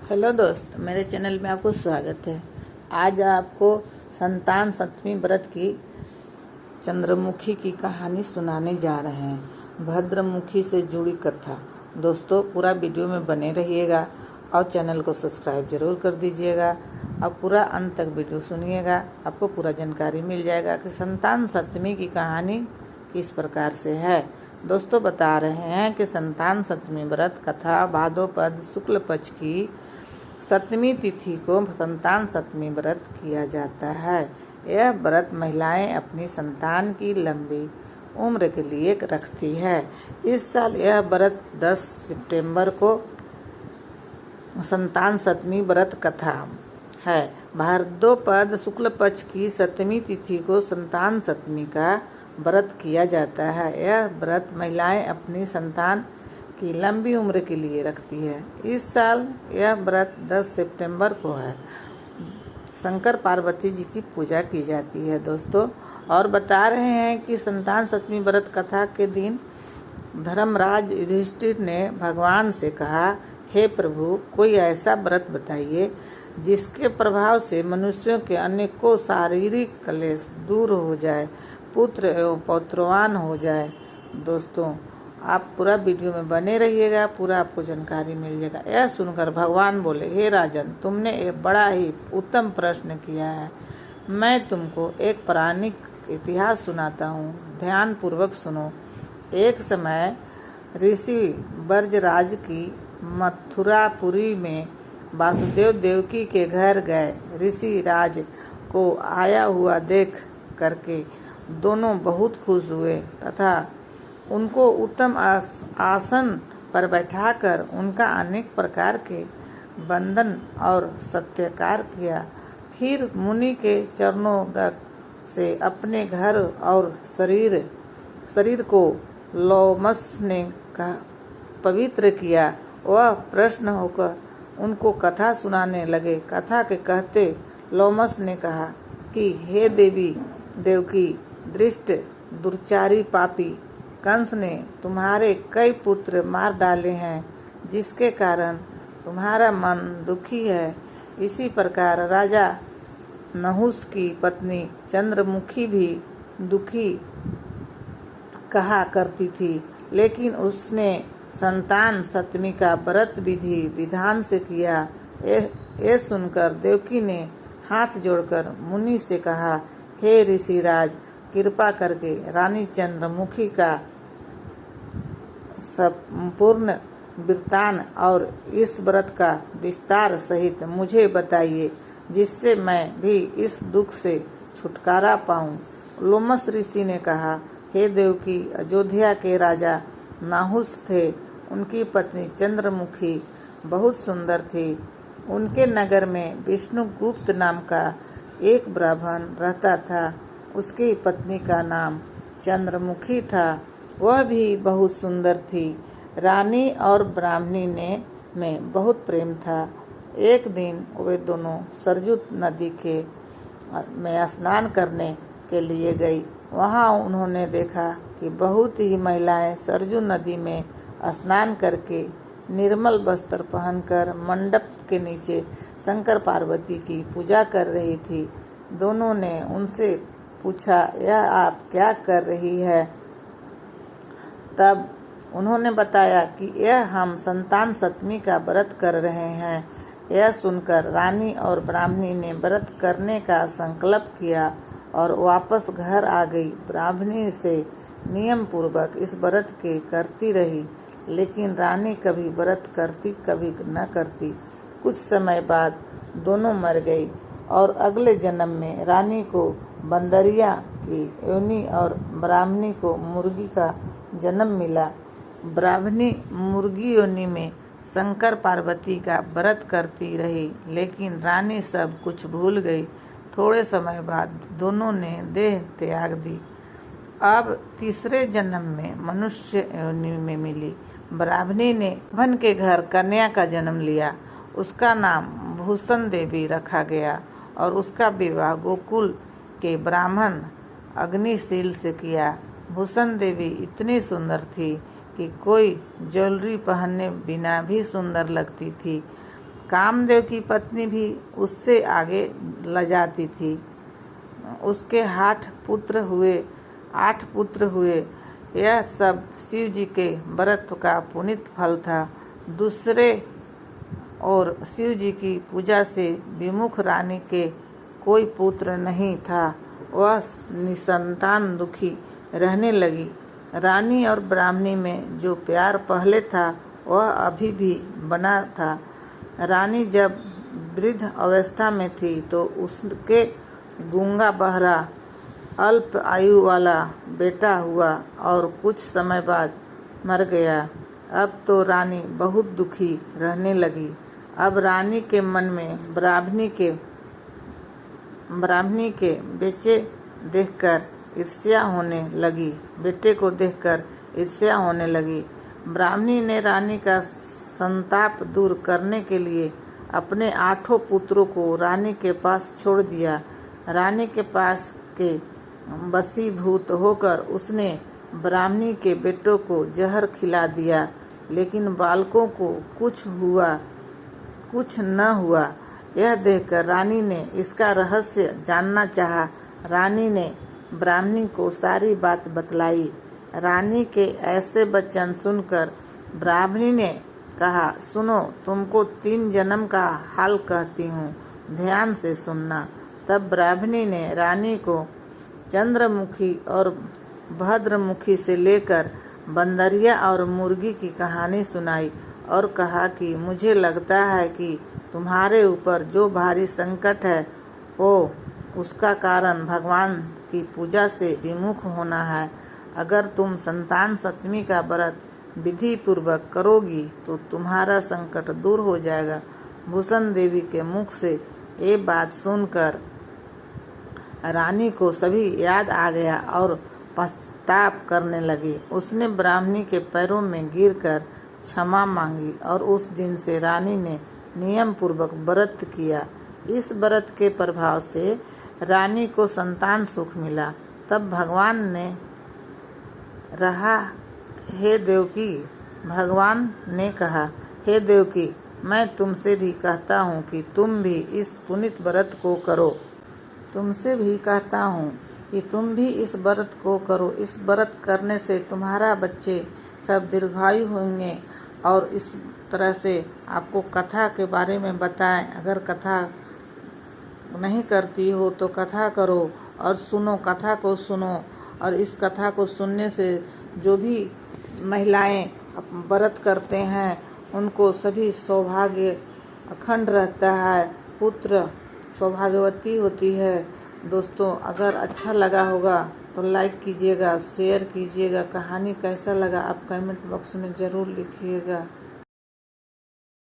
Hello दोस्त, मेरे channel में आपको स्वागत है। आज आपको संतान सप्तमी व्रत की चंद्रमुखी की कहानी सुनाने जा रहे हैं। भद्रमुखी से जुड़ी कथा। दोस्तों, पूरा वीडियो में बने रहिएगा और चैनल को सब्सक्राइब जरूर कर दीजिएगा और पूरा अंत तक वीडियो सुनिएगा। आपको पूरा जानकारी मिल जाएगा कि संतान सप्तमी की कहानी किस प्रकार से है। दोस्तों, बता रहे हैं कि संतान सप्तमी व्रत कथा भाद्रपद शुक्ल पक्ष की सप्तमी तिथि को संतान सप्तमी व्रत किया जाता है। यह व्रत महिलाएं अपनी संतान की लंबी उम्र के लिए रखती है। इस साल यह व्रत 10 सितंबर को संतान सप्तमी व्रत कथा है। भाद्रपद शुक्ल पक्ष की सप्तमी तिथि को संतान सप्तमी का व्रत किया जाता है। यह व्रत महिलाएं अपनी संतान की लंबी उम्र के लिए रखती है। इस साल यह व्रत 10 सितंबर को है। शंकर पार्वती जी की पूजा की जाती है दोस्तों। और बता रहे हैं कि संतान सप्तमी व्रत कथा के दिन धर्मराज युधिष्ठिर ने भगवान से कहा, हे प्रभु, कोई ऐसा व्रत बताइए जिसके प्रभाव से मनुष्यों के अनेकों शारीरिक क्लेश दूर हो जाए, पुत्र एवं पौत्रवान हो जाए। दोस्तों, आप पूरा वीडियो में बने रहिएगा, पूरा आपको जानकारी मिल जाएगा। यह सुनकर भगवान बोले, हे राजन, तुमने एक बड़ा ही उत्तम प्रश्न किया है। मैं तुमको एक पौराणिक इतिहास सुनाता हूँ, ध्यान पूर्वक सुनो। एक समय ऋषि ब्रजराज की मथुरापुरी में वासुदेव देवकी के घर गए। ऋषि राज को आया हुआ देख करके दोनों बहुत खुश हुए तथा उनको उत्तम आसन पर बैठाकर उनका अनेक प्रकार के वंदन और सत्कार किया। फिर मुनि के चरणों तक से अपने घर और शरीर को लोमस ने पवित्र किया। वह प्रसन्न होकर उनको कथा सुनाने लगे। कथा के कहते लोमस ने कहा कि हे देवकी, दृष्ट दुर्चारी पापी कंस ने तुम्हारे कई पुत्र मार डाले हैं, जिसके कारण तुम्हारा मन दुखी है। इसी प्रकार राजा नहुस की पत्नी चंद्रमुखी भी दुखी कहा करती थी, लेकिन उसने संतान सप्तमी का व्रत विधि विधान से किया। ये सुनकर देवकी ने हाथ जोड़कर मुनि से कहा, हे ऋषिराज, कृपा करके रानी चंद्रमुखी का संपूर्ण वृत्तांत और इस व्रत का विस्तार सहित मुझे बताइए, जिससे मैं भी इस दुख से छुटकारा पाऊं। लोमस ऋषि ने कहा, हे देवकी, अयोध्या के राजा नाहुस थे। उनकी पत्नी चंद्रमुखी बहुत सुंदर थी। उनके नगर में विष्णुगुप्त नाम का एक ब्राह्मण रहता था। उसकी पत्नी का नाम चंद्रमुखी था। वह भी बहुत सुंदर थी। रानी और ब्राह्मणी में बहुत प्रेम था। एक दिन वे दोनों सरजू नदी में स्नान करने के लिए गई। वहां उन्होंने देखा कि बहुत ही महिलाएं सरजू नदी में स्नान करके निर्मल वस्त्र पहनकर मंडप के नीचे शंकर पार्वती की पूजा कर रही थी। दोनों ने उनसे पूछा, यह आप क्या कर रही है? तब उन्होंने बताया कि यह हम संतान सप्तमी का व्रत कर रहे हैं। यह सुनकर रानी और ब्राह्मणी ने व्रत करने का संकल्प किया और वापस घर आ गई। ब्राह्मणी से नियम पूर्वक इस व्रत के करती रही, लेकिन रानी कभी व्रत करती कभी न करती। कुछ समय बाद दोनों मर गई और अगले जन्म में रानी को बंदरिया की योनि और ब्राह्मणी को मुर्गी का जन्म मिला। ब्राह्मणी मुर्गी योनि में शंकर पार्वती का व्रत करती रही, लेकिन रानी सब कुछ भूल गई। थोड़े समय बाद दोनों ने देह त्याग दी। अब तीसरे जन्म में मनुष्य योनि में मिली। ब्राह्मणी ने भन के घर कन्या का जन्म लिया। उसका नाम भूषण देवी रखा गया और उसका विवाह गोकुल के ब्राह्मण अग्निशील से किया। भूषण देवी इतनी सुंदर थी कि कोई ज्वेलरी पहने बिना भी सुंदर लगती थी। कामदेव की पत्नी भी उससे आगे ल जाती थी। उसके 8 पुत्र हुए। यह सब शिव जी के व्रत का पुनीत फल था। दूसरे और शिव जी की पूजा से विमुख रानी के कोई पुत्र नहीं था। वह निसंतान दुखी रहने लगी। रानी और ब्राह्मणी में जो प्यार पहले था वह अभी भी बना था। रानी जब वृद्ध अवस्था में थी तो उसके गूंगा बहरा अल्प आयु वाला बेटा हुआ और कुछ समय बाद मर गया। अब तो रानी बहुत दुखी रहने लगी। अब रानी के मन में ब्राह्मणी के बेटे को देखकर ईर्ष्या होने लगी। ब्राह्मणी ने रानी का संताप दूर करने के लिए अपने 8 पुत्रों को रानी के पास छोड़ दिया। रानी के पास के वशीभूत होकर उसने ब्राह्मणी के बेटों को जहर खिला दिया, लेकिन बालकों को कुछ न हुआ। यह देखकर रानी ने इसका रहस्य जानना चाहा। रानी ने ब्राह्मणी को सारी बात बतलाई। रानी के ऐसे वचन सुनकर ब्राह्मणी ने कहा, सुनो, तुमको 3 जन्म का हाल कहती हूँ, ध्यान से सुनना। तब ब्राह्मणी ने रानी को चंद्रमुखी और भद्रमुखी से लेकर बंदरिया और मुर्गी की कहानी सुनाई और कहा कि मुझे लगता है कि तुम्हारे ऊपर जो भारी संकट है वो उसका कारण भगवान की पूजा से विमुख होना है। अगर तुम संतान सप्तमी का व्रत विधि पूर्वक करोगी तो तुम्हारा संकट दूर हो जाएगा। भूषण देवी के मुख से ये बात सुनकर रानी को सभी याद आ गया और पश्चाताप करने लगी। उसने ब्राह्मणी के पैरों में गिरकर क्षमा मांगी और उस दिन से रानी ने नियम पूर्वक व्रत किया। इस व्रत के प्रभाव से रानी को संतान सुख मिला। तब भगवान ने कहा, हे देवकी, मैं तुमसे भी कहता हूँ कि तुम भी इस पुनीत व्रत को करो। इस व्रत करने से तुम्हारा बच्चे सब दीर्घायु होंगे। और इस तरह से आपको कथा के बारे में बताएं। अगर कथा नहीं करती हो तो कथा करो और सुनो, कथा को सुनो। और इस कथा को सुनने से जो भी महिलाएं व्रत करते हैं उनको सभी सौभाग्य अखंड रहता है, पुत्र सौभाग्यवती होती है। दोस्तों, अगर अच्छा लगा होगा तो लाइक कीजिएगा, शेयर कीजिएगा। कहानी कैसा लगा आप कमेंट बॉक्स में ज़रूर लिखिएगा।